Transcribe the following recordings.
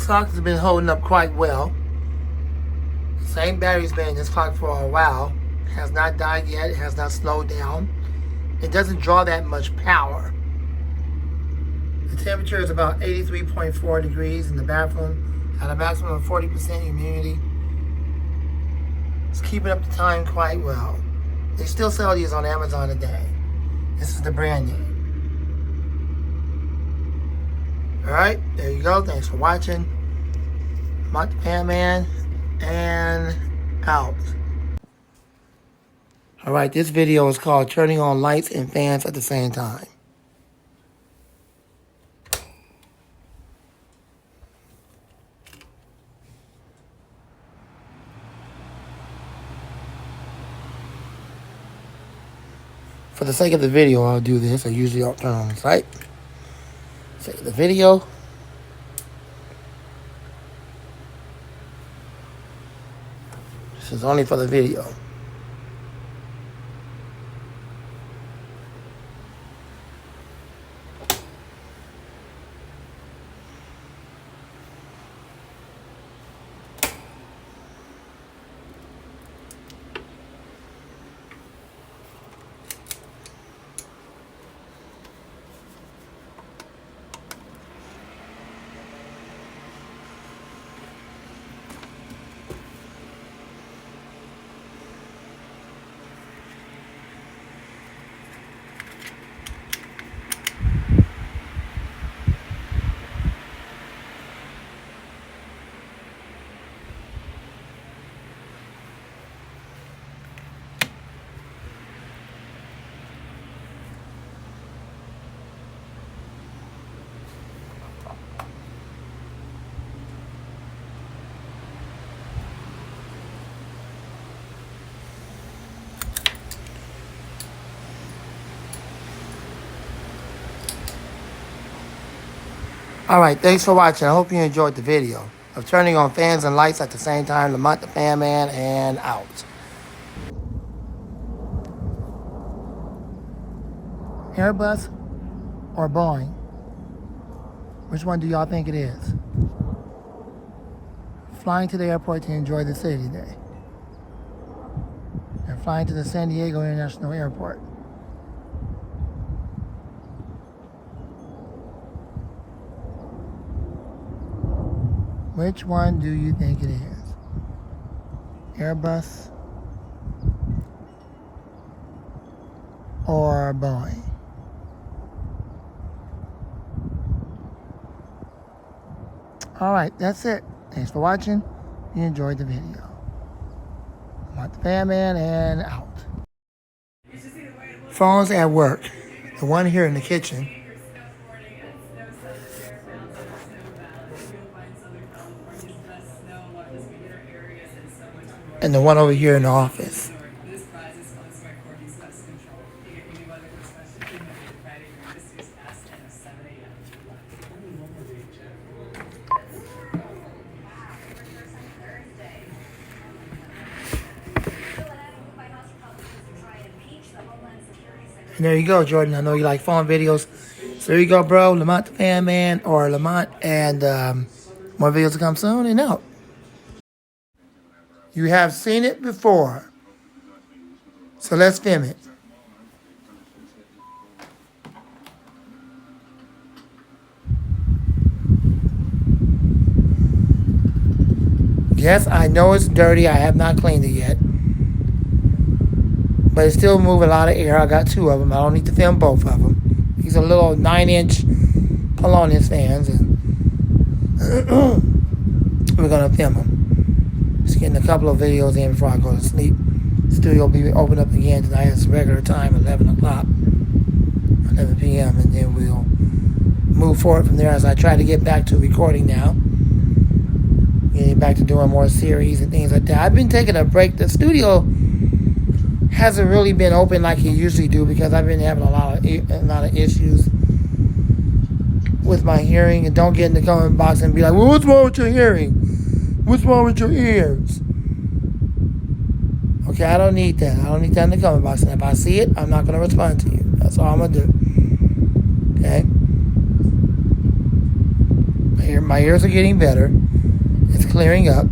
clock has been holding up quite well. The same battery's been in this clock for a while. It has not died yet. It has not slowed down. It doesn't draw that much power. The temperature is about 83.4 degrees in the bathroom at a maximum of 40% humidity. It's keeping up the time quite well. They still sell these on Amazon today. This is the brand name. Alright, there you go. Thanks for watching. Mont the Pan Man, and out. Alright, this video is called Turning on Lights and Fans at the Same Time. For the sake of the video, I'll do this. I usually don't turn on the light. For the sake of the video. This is only for the video. Alright, thanks for watching. I hope you enjoyed the video of turning on fans and lights at the same time. Lamont the Fan Man, and out. Airbus or Boeing? Which one do y'all think it is? Flying to the airport to enjoy the city today. And flying to the San Diego International Airport. Which one do you think it is? Airbus or Boeing? Alright, that's it. Thanks for watching. You enjoyed the video. I'm the Fan Man, and out. Phones at work. The one here in the kitchen. And the one over here in the office. And there you go, Jordan. I know you like phone videos. So there you go, bro. Lamont the Fan Man, or Lamont, and more videos to come soon, and out. You have seen it before. So let's film it. Yes, I know it's dirty. I have not cleaned it yet. But it's still moving a lot of air. I got two of them. I don't need to film both of them. These are little 9-inch Polonius fans, and we're going to film them. Just getting a couple of videos in before I go to sleep. The studio will be open up again tonight. It's regular time, 11 o'clock, 11 p.m. And then we'll move forward from there as I try to get back to recording now. Getting back to doing more series and things like that. I've been taking a break. The studio hasn't really been open like it usually do because I've been having a lot of issues with my hearing. And don't get in the comment box and be like, well, what's wrong with your hearing? What's wrong with your ears? Okay, I don't need that. I don't need that in the comment box. And if I see it, I'm not going to respond to you. That's all I'm going to do. Okay? My ears are getting better. It's clearing up.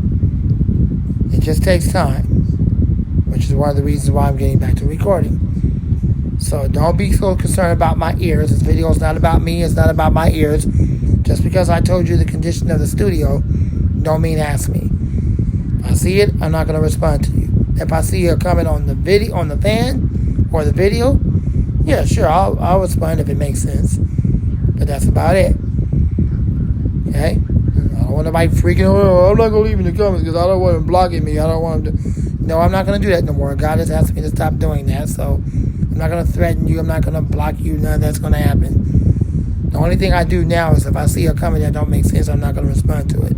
It just takes time, which is one of the reasons why I'm getting back to recording. So don't be so concerned about my ears. This video is not about me. It's not about my ears. Just because I told you the condition of the studio, don't mean ask me. If I see it, I'm not going to respond to you. If I see a comment on the video, on the fan, or the video, yeah, sure, I'll respond if it makes sense. But that's about it. Okay? I don't want nobody freaking, oh, I'm not going to leave in the comments because I don't want them blocking me. I don't want them to. No, I'm not going to do that no more. God has asked me to stop doing that. So I'm not going to threaten you. I'm not going to block you. None of that's going to happen. The only thing I do now is if I see a comment that don't make sense, I'm not going to respond to it.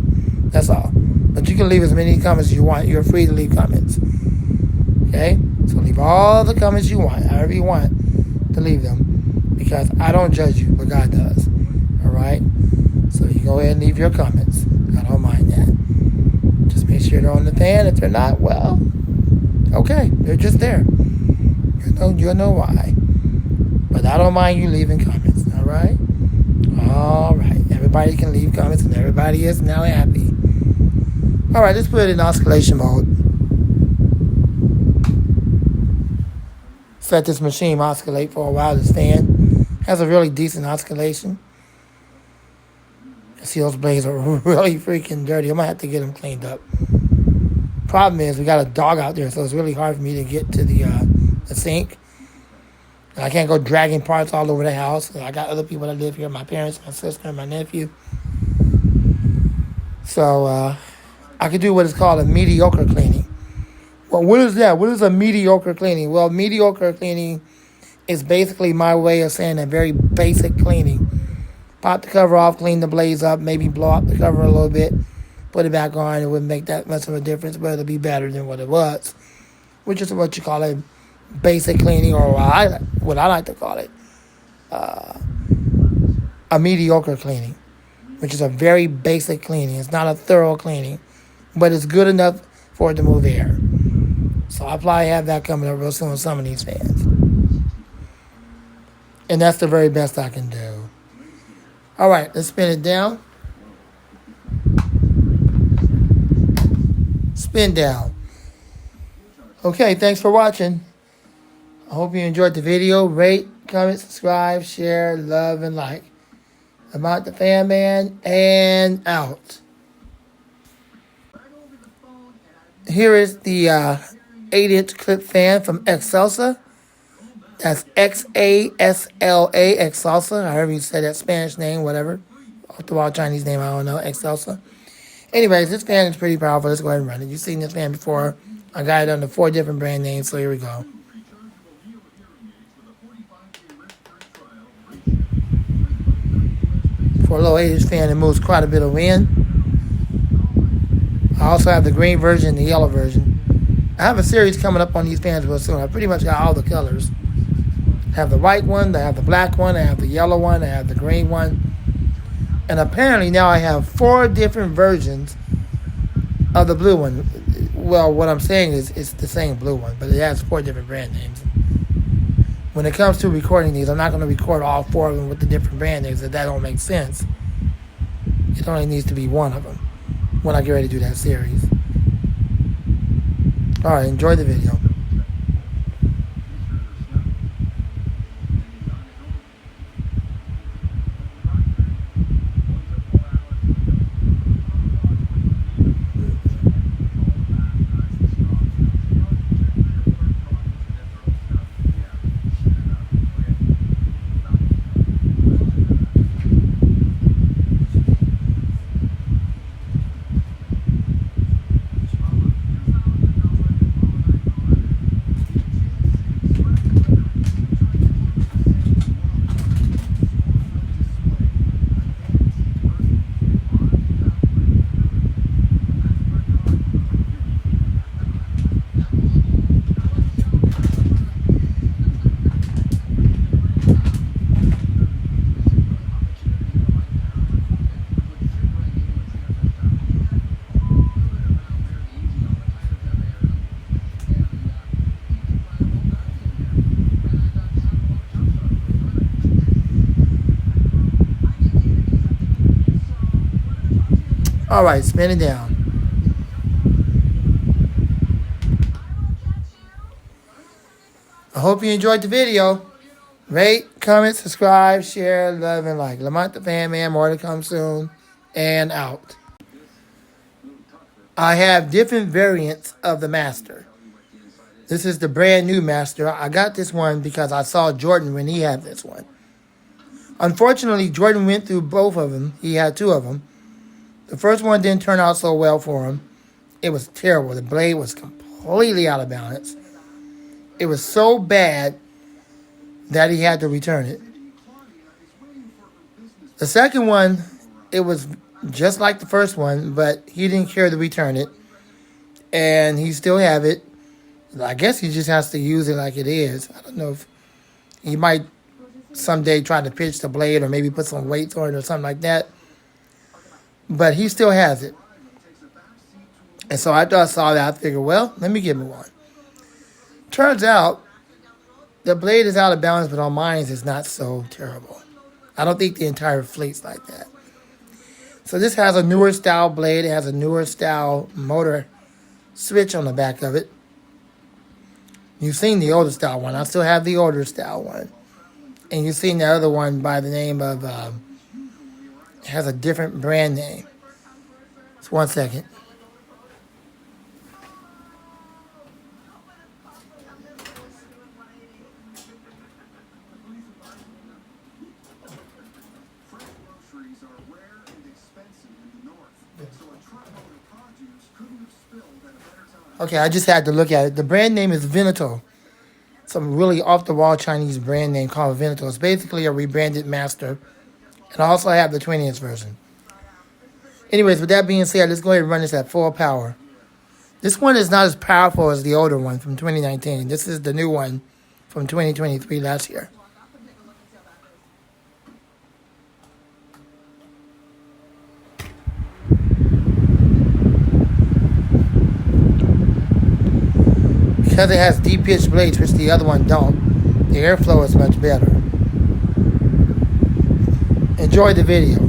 That's all. But you can leave as many comments as you want. You're free to leave comments. Okay? So leave all the comments you want, however you want to leave them. Because I don't judge you, but God does. Alright? So you go ahead and leave your comments. I don't mind that. Just make sure they're on the fan. If they're not, well, okay. They're just there. You'll know why. But I don't mind you leaving comments. Alright? Alright. Everybody can leave comments and everybody is now happy. Alright, let's put it in oscillation mode. Let this machine oscillate for a while. This fan has a really decent oscillation. See, those blades are really freaking dirty. I'm going to have to get them cleaned up. Problem is, we got a dog out there, so it's really hard for me to get to the sink. And I can't go dragging parts all over the house. I got other people that live here, my parents, my sister, and my nephew. So, I could do what is called a mediocre cleaning. Well, what is that? What is a mediocre cleaning? Well, mediocre cleaning is basically my way of saying a very basic cleaning. Pop the cover off, clean the blades up, maybe blow out the cover a little bit, put it back on. It wouldn't make that much of a difference, but it'll be better than what it was, which is what you call a basic cleaning, or what I like to call it, a mediocre cleaning, which is a very basic cleaning. It's not a thorough cleaning, but it's good enough for it to move air. So I'll probably have that coming up real soon with some of these fans. And that's the very best I can do. All right, let's spin it down. Spin down. Okay, thanks for watching. I hope you enjoyed the video. Rate, comment, subscribe, share, love, and like. I'm out the fan man and out. Here is the 8-inch clip fan from Excelsa. That's Xasla, Excelsa. However you say that Spanish name, whatever. Off the wall Chinese name, I don't know. Excelsa. Anyways, this fan is pretty powerful. Let's go ahead and run it. You've seen this fan before. I got it under 4 different brand names, so here we go. For a low 8-inch fan, it moves quite a bit of wind. I also have the green version and the yellow version. I have a series coming up on these fans real soon. I pretty much got all the colors. I have the white one, I have the black one, I have the yellow one, I have the green one. And apparently now I have 4 different versions of the blue one. Well, what I'm saying is it's the same blue one, but it has 4 different brand names. When it comes to recording these, I'm not going to record all 4 of them with the different brand names. That don't make sense. It only needs to be one of them when I get ready to do that series. Alright, enjoy the video. Alright, spin it down. I hope you enjoyed the video. Rate, comment, subscribe, share, love, and like. Lamont the Fan Man, more to come soon. And out. I have different variants of the Master. This is the brand new Master. I got this one because I saw Jordan when he had this one. Unfortunately, Jordan went through both of them. He had two of them. The first one didn't turn out so well for him. It was terrible. The blade was completely out of balance. It was so bad that he had to return it. The second one, it was just like the first one, but he didn't care to return it. And he still have it. I guess he just has to use it like it is. I don't know if he might someday try to pitch the blade or maybe put some weights on it or something like that. But he still has it. And so after I saw that, I figured, well, let me give him one. Turns out, the blade is out of balance, but on mine it's not so terrible. I don't think the entire fleet's like that. So this has a newer style blade. It has a newer style motor switch on the back of it. You've seen the older style one. I still have the older style one. And you've seen the other one by the name of, it has a different brand name. Just 1 second. Okay, I just had to look at it. The brand name is Veneto. Some really off-the-wall Chinese brand name called Veneto. It's basically a rebranded Master. And I also have the 20-inch version. Anyways, with that being said, let's go ahead and run this at full power. This one is not as powerful as the older one from 2019. This is the new one from 2023 last year. Because it has deep pitch blades, which the other one don't, the airflow is much better. Enjoy the video.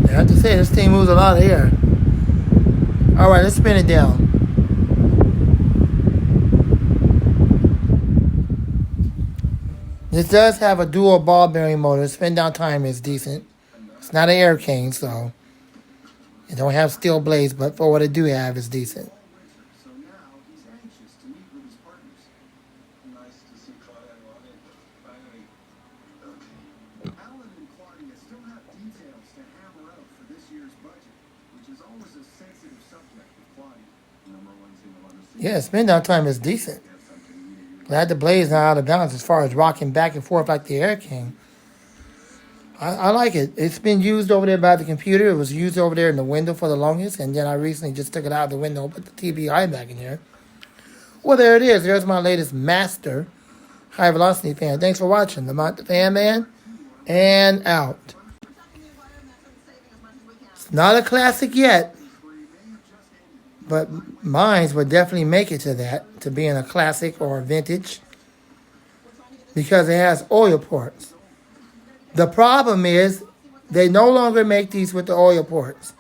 I have to say, this thing moves a lot of air. Alright, let's spin it down. This does have a dual ball bearing motor. Spin down time is decent. It's not an air cane, so it don't have steel blades, but for what it do have, it's decent. Yeah, spin down time is decent. Glad the blade's not out of balance as far as rocking back and forth like the Air King. I like it. It's been used over there by the computer. It was used over there in the window for the longest, and then I recently just took it out of the window and put the TBI back in there. Well, there it is. There's my latest Master High Velocity fan. Thanks for watching. Lamont the Fan Man, and out. It's not a classic yet, but mine would definitely make it to that, to being a classic or a vintage, because it has oil ports. The problem is they no longer make these with the oil ports.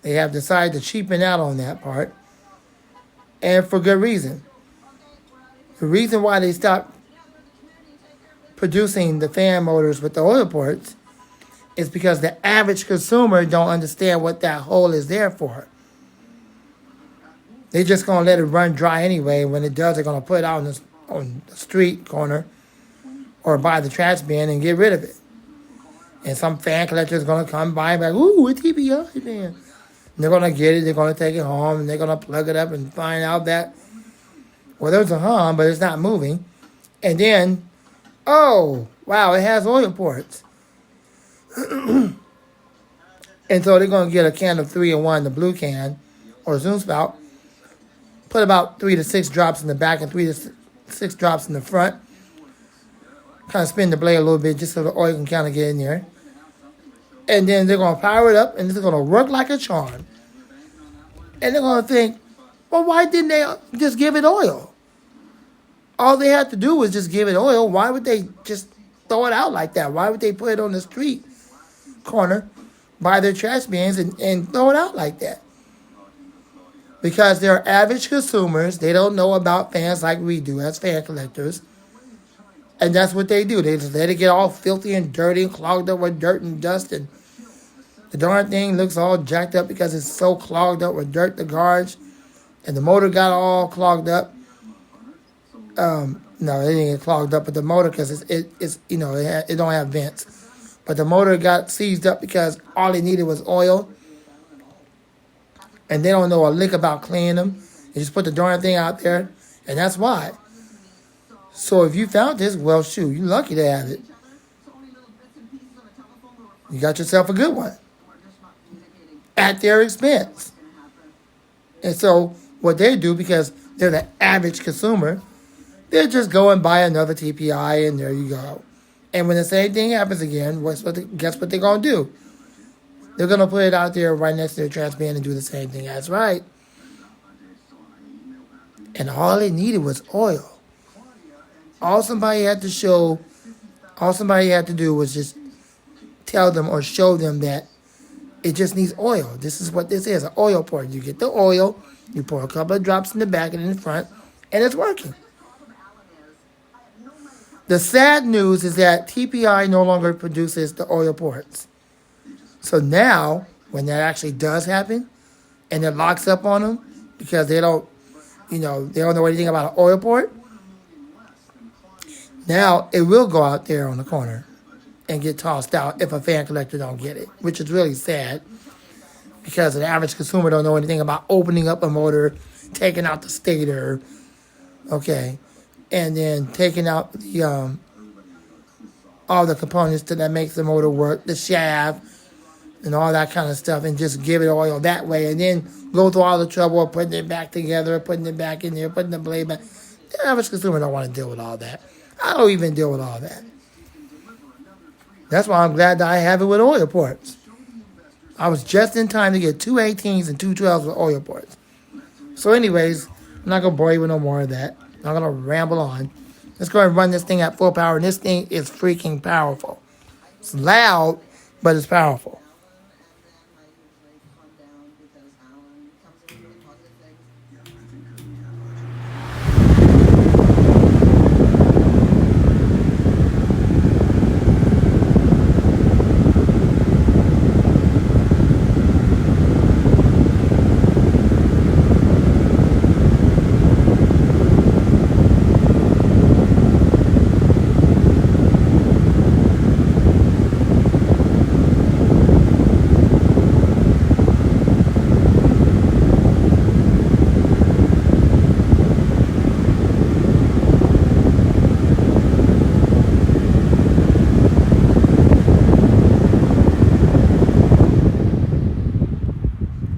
They have decided to cheapen out on that part, and for good reason. The reason why they stopped producing the fan motors with the oil ports is because the average consumer don't understand what that hole is there for. They just gonna let it run dry anyway. When it does, they're gonna put it out on the street corner or by the trash bin and get rid of it. And some fan collector is gonna come by and be like, "Ooh, a TPI fan." And they're gonna get it. They're gonna take it home and they're gonna plug it up and find out that, well, there's a hum, but it's not moving. And then, oh wow, it has oil ports. And so they're gonna get a can of 3-in-1, the blue can, or Zoom spout. Put about 3 to 6 drops in the back and 3 to 6 drops in the front. Kind of spin the blade a little bit just so the oil can kind of get in there. And then they're going to power it up and it's going to work like a charm. And they're going to think, well, why didn't they just give it oil? All they had to do was just give it oil. Why would they just throw it out like that? Why would they put it on the street corner by their trash bins and throw it out like that? Because they're average consumers. They don't know about fans like we do as fan collectors. And that's what they do. They just let it get all filthy and dirty and clogged up with dirt and dust. And the darn thing looks all jacked up because it's so clogged up with dirt, the gauge. And the motor got all clogged up. No, it didn't get clogged up. But the motor, because it's you know, it don't have vents. But the motor got seized up because all it needed was oil. And they don't know a lick about cleaning them. They just put the darn thing out there, and that's why. So if you found this, well, shoot, you're lucky to have it. You got yourself a good one at their expense. And so what they do, because they're the average consumer, they're just go and buy another TPI, and there you go. And when the same thing happens again, guess what they're going to do? They're going to put it out there right next to their trash bin and do the same thing. That's right. And all they needed was oil. All somebody had to do was just tell them or show them that it just needs oil. This is what this is, an oil port. You get the oil, you pour a couple of drops in the back and in the front, and it's working. The sad news is that TPI no longer produces the oil ports. So now, when that actually does happen, and it locks up on them because they don't know anything about an oil port, now it will go out there on the corner and get tossed out if a fan collector don't get it, which is really sad because the average consumer don't know anything about opening up a motor, taking out the stator, okay, and then taking out the all the components that makes the motor work, the shaft, and all that kind of stuff, and just give it oil that way, and then go through all the trouble of putting it back together, putting it back in there, putting the blade back. The average consumer don't want to deal with all that. I don't even deal with all that. That's why I'm glad that I have it with oil ports. I was just in time to get 2 18s and 2 12s with oil ports. So anyways, I'm not going to bore you with no more of that. I'm going to ramble on. Let's go and run this thing at full power, and this thing is freaking powerful. It's loud, but it's powerful.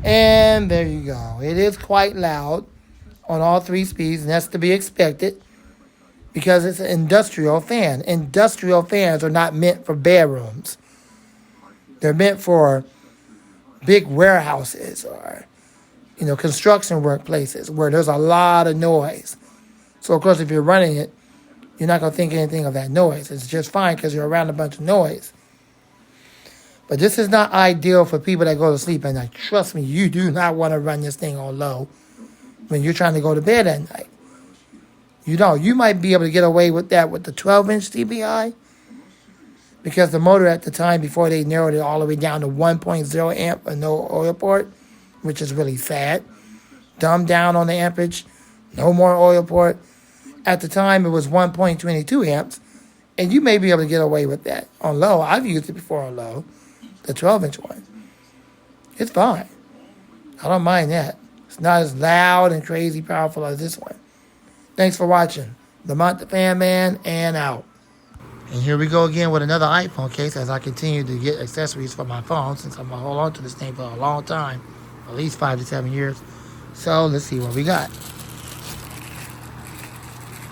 And there you go. It is quite loud on all 3 speeds, and that's to be expected because it's an industrial fan. Industrial fans are not meant for bedrooms. They're meant for big warehouses or, construction workplaces where there's a lot of noise. So, of course, if you're running it, you're not going to think anything of that noise. It's just fine because you're around a bunch of noise. But this is not ideal for people that go to sleep at night. Trust me, you do not want to run this thing on low when you're trying to go to bed at night. You know, you might be able to get away with that with the 12-inch DPI, because the motor at the time, before they narrowed it all the way down to 1.0 amp and no oil port, which is really sad, dumbed down on the amperage, no more oil port. At the time, it was 1.22 amps, and you may be able to get away with that on low. I've used it before on low, the 12-inch one. It's fine. I don't mind that. It's not as loud and crazy powerful as this one. Thanks for watching. Lamont the Fan Man, and out. And here we go again with another iPhone case as I continue to get accessories for my phone, since I'm going to hold on to this thing for a long time, at least 5 to 7 years. So let's see what we got.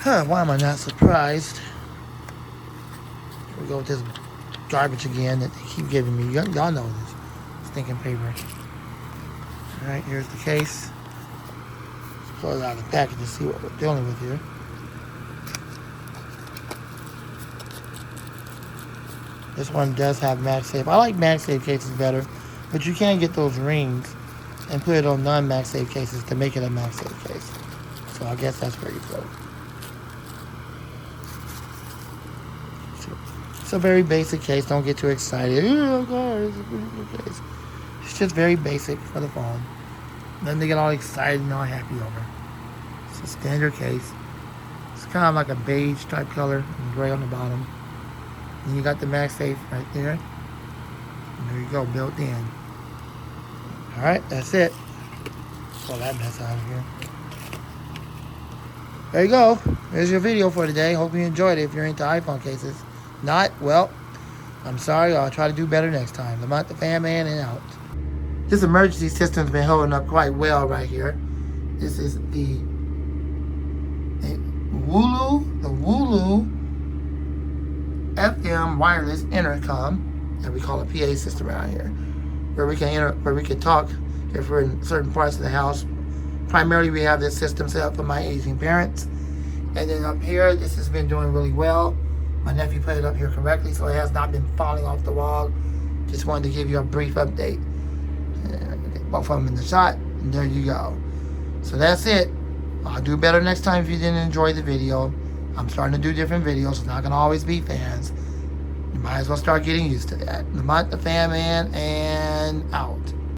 Why am I not surprised? Here we go with this garbage again that they keep giving me. Y'all know this stinking paper. Alright, here's the case. Let's pull it out of the package to see what we're dealing with here. This one does have MagSafe. I like MagSafe cases better, but you can get those rings and put it on non-MagSafe cases to make it a MagSafe case. So I guess that's where you go. It's a very basic case. Don't get too excited. Oh God, it's a pretty good case. It's just very basic for the phone. Nothing to get all excited and all happy over. It's a standard case. It's kind of like a beige type color and gray on the bottom. And you got the MagSafe right there. And there you go, built in. Alright, that's it. Pull that mess out of here. There you go. There's your video for today. Hope you enjoyed it if you're into iPhone cases. Not, well, I'm sorry. I'll try to do better next time. Lamont the Fan Man, and out. This emergency system's been holding up quite well right here. This is the Wooloo FM wireless intercom that we call a PA system around here, where we can talk if we're in certain parts of the house. Primarily, we have this system set up for my aging parents, and then up here, this has been doing really well. My nephew put it up here correctly, so it has not been falling off the wall. Just wanted to give you a brief update. Both of them in the shot, and there you go. So that's it. I'll do better next time if you didn't enjoy the video. I'm starting to do different videos. It's not going to always be fans. You might as well start getting used to that. Lamont the Fan Man, and out.